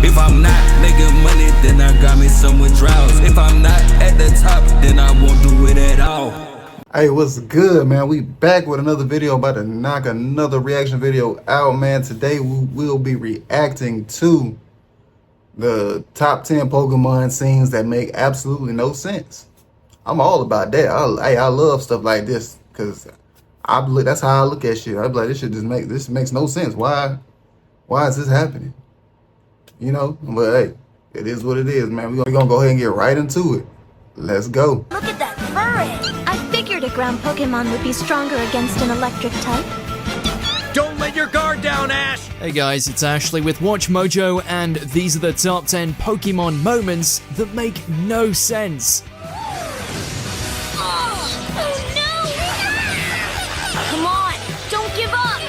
If I'm not making money, then I got me some withdrawals. If I'm not at the top, then I won't do it at all. Hey, what's good, man? We back with another video, about to knock another reaction video out, man. Today we will be reacting to the top 10 Pokemon scenes that make absolutely no sense. I'm all about that. I love stuff like this because that's how I look at shit. I be like, this makes no sense. Why is this happening? You know, but hey, it is what it is, man. We're gonna go ahead and get right into it. Let's go. Look at that furry! I figured a ground Pokemon would be stronger against an electric type. Don't let your guard down, Ash! Hey guys, it's Ashley with Watch Mojo, and these are the top 10 Pokemon moments that make no sense. Oh no! Come on, don't give up!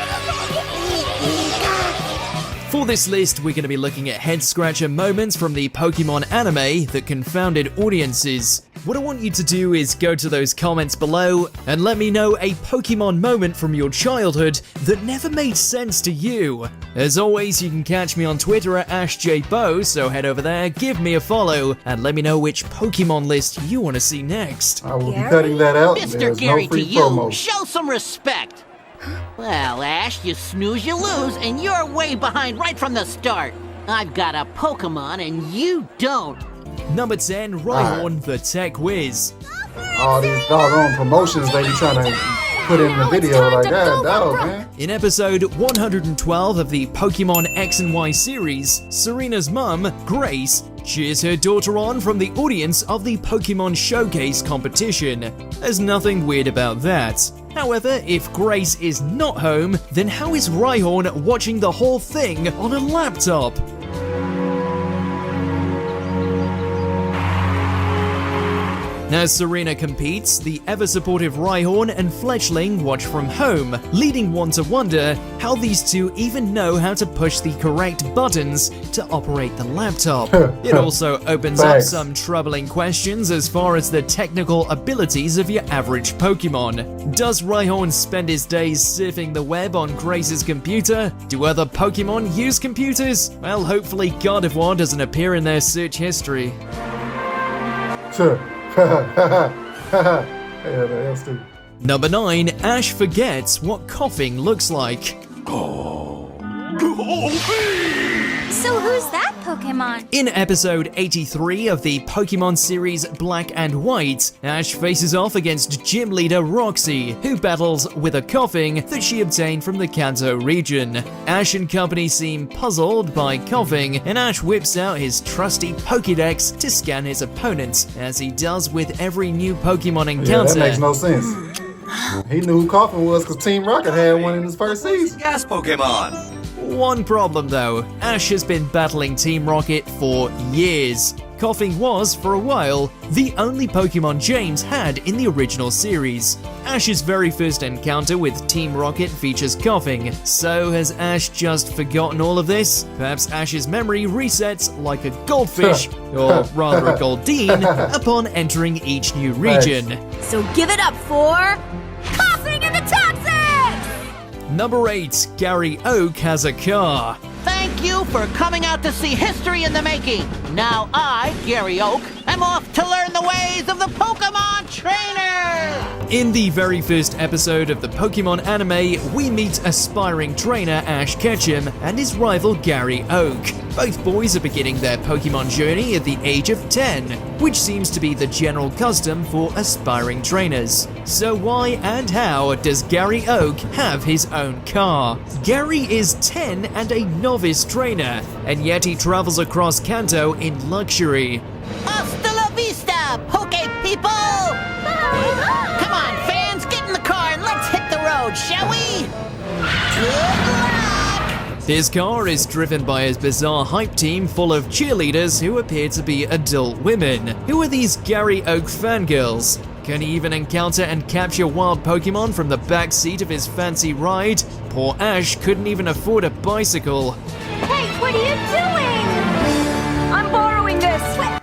For this list, we're going to be looking at head-scratcher moments from the Pokemon anime that confounded audiences. What I want you to do is go to those comments below and let me know a Pokemon moment from your childhood that never made sense to you. As always, you can catch me on Twitter at AshJBo, so head over there, give me a follow, and let me know which Pokemon list you want to see next. I will be cutting that out. Mr. Gary, no free to you, promo. show some respect. Well, Ash, you snooze, you lose, and you're way behind right from the start. I've got a Pokemon, and you don't. Number 10, Rhyhorn, the Tech Whiz. All these doggone promotions they be trying to put in the video, like that, dog, man. In episode 112 of the Pokemon X and Y series, Serena's mum, Grace, cheers her daughter on from the audience of the Pokemon Showcase competition. There's nothing weird about that. However, if Grace is not home, then how is Rhyhorn watching the whole thing on a laptop? As Serena competes, the ever-supportive Rhyhorn and Fletchling watch from home, leading one to wonder how these two even know how to push the correct buttons to operate the laptop. It also opens up some troubling questions as far as the technical abilities of your average Pokemon. Does Rhyhorn spend his days surfing the web on Grace's computer? Do other Pokemon use computers? Well, hopefully Gardevoir doesn't appear in their search history. Sure. Yeah, that's stupid. Number 9, Ash forgets what coughing looks like. So who's that Pokemon? In episode 83 of the Pokemon series Black and White, Ash faces off against gym leader Roxy, who battles with a coughing that she obtained from the Kanto region. Ash and company seem puzzled by coughing, and Ash whips out his trusty Pokédex to scan his opponents, as he does with every new Pokemon encounter. Yeah, that makes no sense. He knew who Coughing was because Team Rocket had one in his first season. Gas Pokemon! One problem though, Ash has been battling Team Rocket for years. Coughing was, for a while, the only Pokemon James had in the original series. Ash's very first encounter with Team Rocket features coughing, so has Ash just forgotten all of this? Perhaps Ash's memory resets like a goldfish, or rather a Goldeen, upon entering each new region. So give it up for coughing in the toxic! Number 8, Gary Oak has a car. Thank you for coming out to see history in the making. Now I, Gary Oak, am off to learn the ways of the Pokemon Trainer! In the very first episode of the Pokemon anime, we meet aspiring trainer Ash Ketchum and his rival Gary Oak. Both boys are beginning their Pokemon journey at the age of 10, which seems to be the general custom for aspiring trainers. So why and how does Gary Oak have his own car? Gary is 10 and a novice trainer, and yet he travels across Kanto in luxury. Hasta la vista, Poke people! Come on, fans, get in the car and let's hit the road, shall we? Good luck! His car is driven by his bizarre hype team full of cheerleaders who appear to be adult women. Who are these Gary Oak fangirls? Can he even encounter and capture wild Pokemon from the back seat of his fancy ride? Poor Ash couldn't even afford a bicycle. Hey, what are you doing? I'm borrowing this.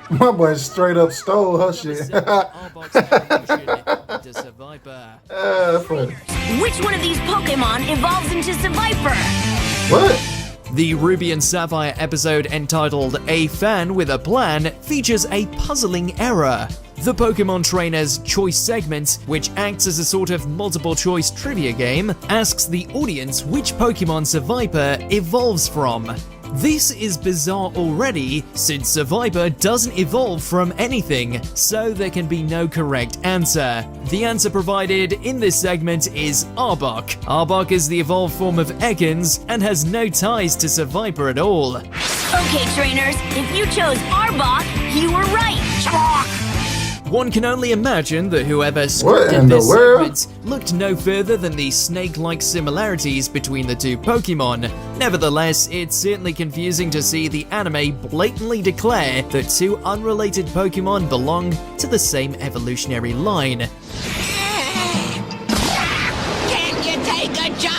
My boy straight up stole her shit. Which one of these Pokemon evolves into Survivor? What? The Ruby and Sapphire episode entitled A Fan with a Plan features a puzzling error. The Pokemon Trainer's Choice segment, which acts as a sort of multiple-choice trivia game, asks the audience which Pokemon Seviper evolves from. This is bizarre already, since Seviper doesn't evolve from anything, so there can be no correct answer. The answer provided in this segment is Arbok. Arbok is the evolved form of Ekans and has no ties to Seviper at all. Okay, trainers, if you chose Arbok, you were right. One can only imagine that whoever What in scripted the this world? segment looked no further than the snake-like similarities between the two Pokemon. Nevertheless, it's certainly confusing to see the anime blatantly declare that two unrelated Pokemon belong to the same evolutionary line. Can you take a joke?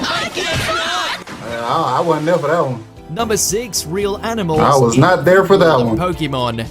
I guess not. I wasn't there for that one. Number 6, Real Animals. I was not there for that one. Pokemon.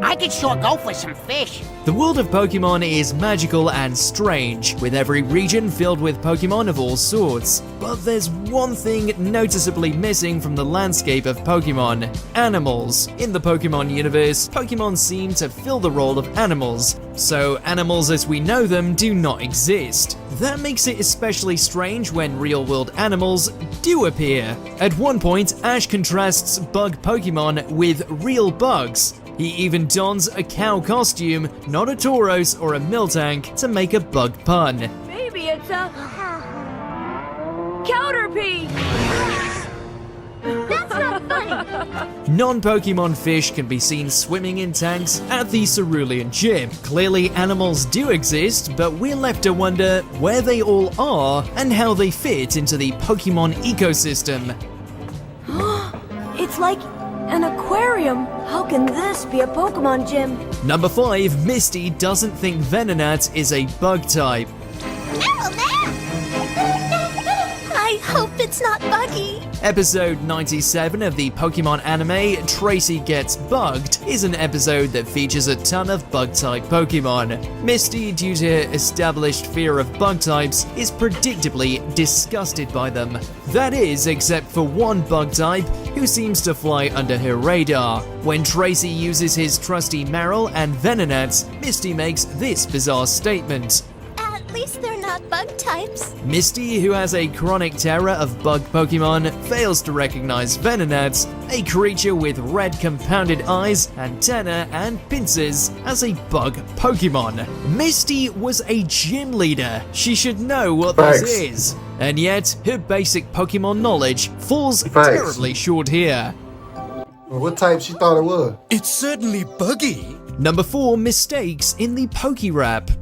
I could sure go for some fish. The world of Pokemon is magical and strange, with every region filled with Pokemon of all sorts. But there's one thing noticeably missing from the landscape of Pokemon: animals. In the Pokemon universe, Pokemon seem to fill the role of animals, so animals as we know them do not exist. That makes it especially strange when real-world animals do appear. At one point, Ash contrasts bug Pokemon with real bugs. He even dons a cow costume, not a Tauros or a Miltank, to make a bug pun. Maybe it's a Counterpie. That's not funny. Non-Pokemon fish can be seen swimming in tanks at the Cerulean Gym. Clearly animals do exist, but we're left to wonder where they all are and how they fit into the Pokemon ecosystem. It's like an aquarium. How can this be a Pokemon gym? Number 5, Misty doesn't think Venonat is a bug type. I hope it's not buggy. Episode 97 of the Pokemon anime, Tracy Gets Bugged, is an episode that features a ton of bug-type Pokemon. Misty, due to her established fear of bug types, is predictably disgusted by them. That is, except for one bug type who seems to fly under her radar. When Tracy uses his trusty Marill and Venonat, Misty makes this bizarre statement. At least they're not bug types. Misty, who has a chronic terror of bug Pokemon, fails to recognize Venonat, a creature with red compounded eyes, antennae, and pincers, as a bug Pokemon. Misty was a gym leader. She should know what Facts. this is. And yet, her basic Pokemon knowledge falls Facts. terribly short here. Well, what type she thought it was? It's certainly buggy. Number 4, mistakes in the Pokerap.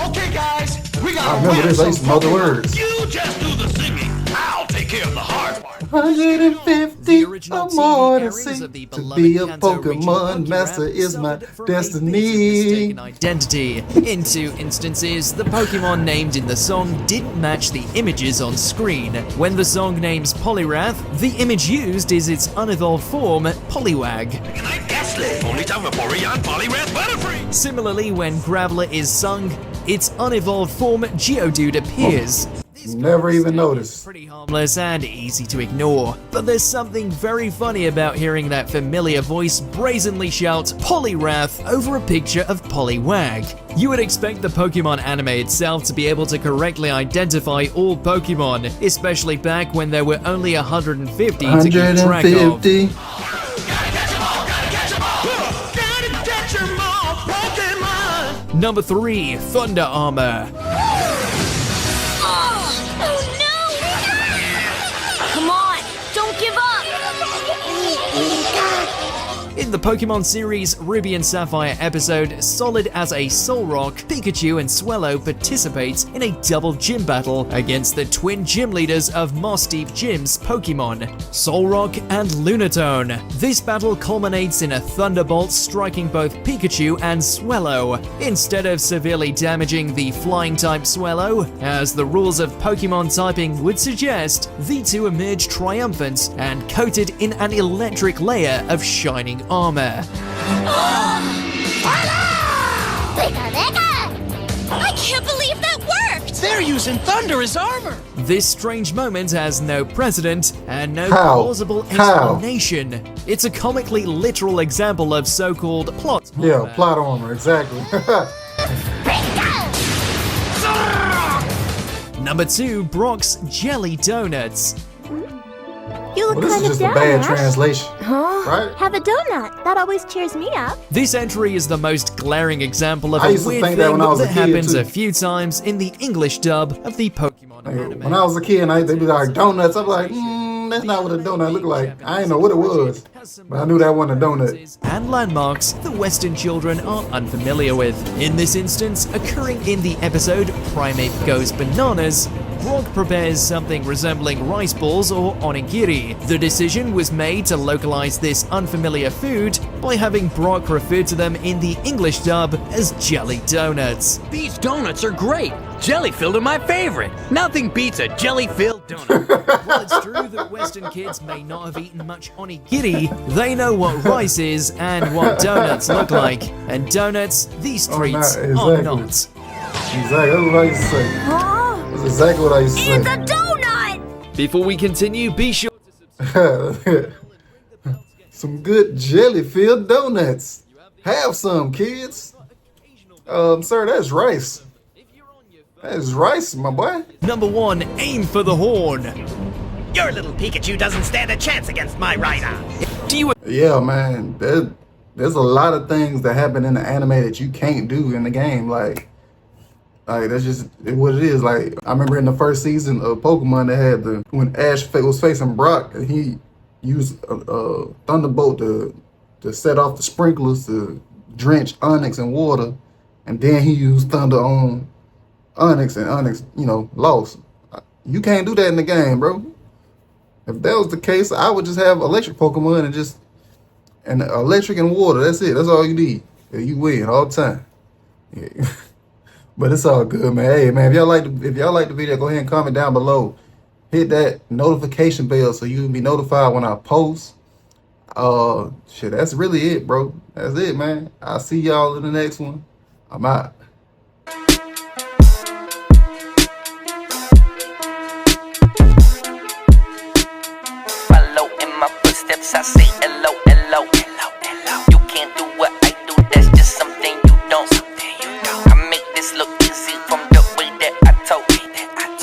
Okay, guys, we got I remember this, I used to know the words. You just do the singing. I'll take care of the hard part. 150 The original or more TV to areas see. of the To beloved be a Kanto regional Pokemon Pokérap master is my suffered from a bit of destiny. mistaken identity. In 2 instances, the Pokemon named in the song didn't match the images on screen. When the song names Poliwrath, the image used is its unevolved form, Poliwag. Can I guess it? Only time before Rion Poliwrath Butterfree. Similarly, when Graveler is sung, its unevolved form, Geodude, appears. This Never even is noticed. pretty harmless and easy to ignore, but there's something very funny about hearing that familiar voice brazenly shout Poliwrath over a picture of Poliwag. You would expect the Pokemon anime itself to be able to correctly identify all Pokemon, especially back when there were only 150 to keep track of. 150. Number 3, Thunder Armor. Oh no! Come on, don't give up. In the Pokemon series Ruby and Sapphire episode, Solid as a Solrock, Pikachu and Swellow participate in a double gym battle against the twin gym leaders of Moss Deep Gym's Pokemon, Solrock and Lunatone. This battle culminates in a thunderbolt striking both Pikachu and Swellow. Instead of severely damaging the flying-type Swellow, as the rules of Pokemon typing would suggest, the two emerge triumphant and coated in an electric layer of shining armor. I can't believe that worked! They're using thunder as armor. This strange moment has no precedent and no How? plausible How? explanation. It's a comically literal example of so-called plot Yeah, armor. plot armor, exactly. Number 2, Brock's Jelly Donuts. You look Well, this kind is of just a down, bad Ash. translation, Huh? right? Have a donut. That always cheers me up. This entry is the most glaring example of I a used to weird think thing that when I was a that kid, happens too. a few times in the English dub of the Pokemon anime. When I was a kid, they'd be like donuts. I'm like, that's not what a donut looked like. I didn't know what it was, but I knew that wasn't a donut. And landmarks the Western children are unfamiliar with. In this instance, occurring in the episode Primate Goes Bananas, Brock prepares something resembling rice balls or onigiri. The decision was made to localize this unfamiliar food by having Brock refer to them in the English dub as jelly donuts. These donuts are great. Jelly-filled are my favorite. Nothing beats a jelly-filled donut. While it's true that Western kids may not have eaten much onigiri, they know what rice is and what donuts look like. And donuts, these treats are exactly. not. Exactly, that's what I used to say. Huh? That's exactly what I used to It's say. a donut! Before we continue, be sure to subscribe. Some good jelly-filled donuts. Have some, kids. Sir, that's rice. That is rice, my boy. Number 1, aim for the horn. Your little Pikachu doesn't stand a chance against my Rhydon. Do you Yeah, man. There's a lot of things that happen in the anime that you can't do in the game. Like that's just what it is. Like, I remember in the first season of Pokemon, they had when Ash was facing Brock, and he used a Thunderbolt to set off the sprinklers to drench Onyx in water, and then he used Thunder on Onyx, and Onyx, lost. You can't do that in the game, bro. If that was the case, I would just have electric Pokemon and electric and water. That's it. That's all you need. You win all the time. Yeah. But it's all good, man. Hey, man, if y'all like the video, go ahead and comment down below. Hit that notification bell so you can be notified when I post. Shit, that's really it, bro. That's it, man. I'll see y'all in the next one. I'm out. Follow in my footsteps, I say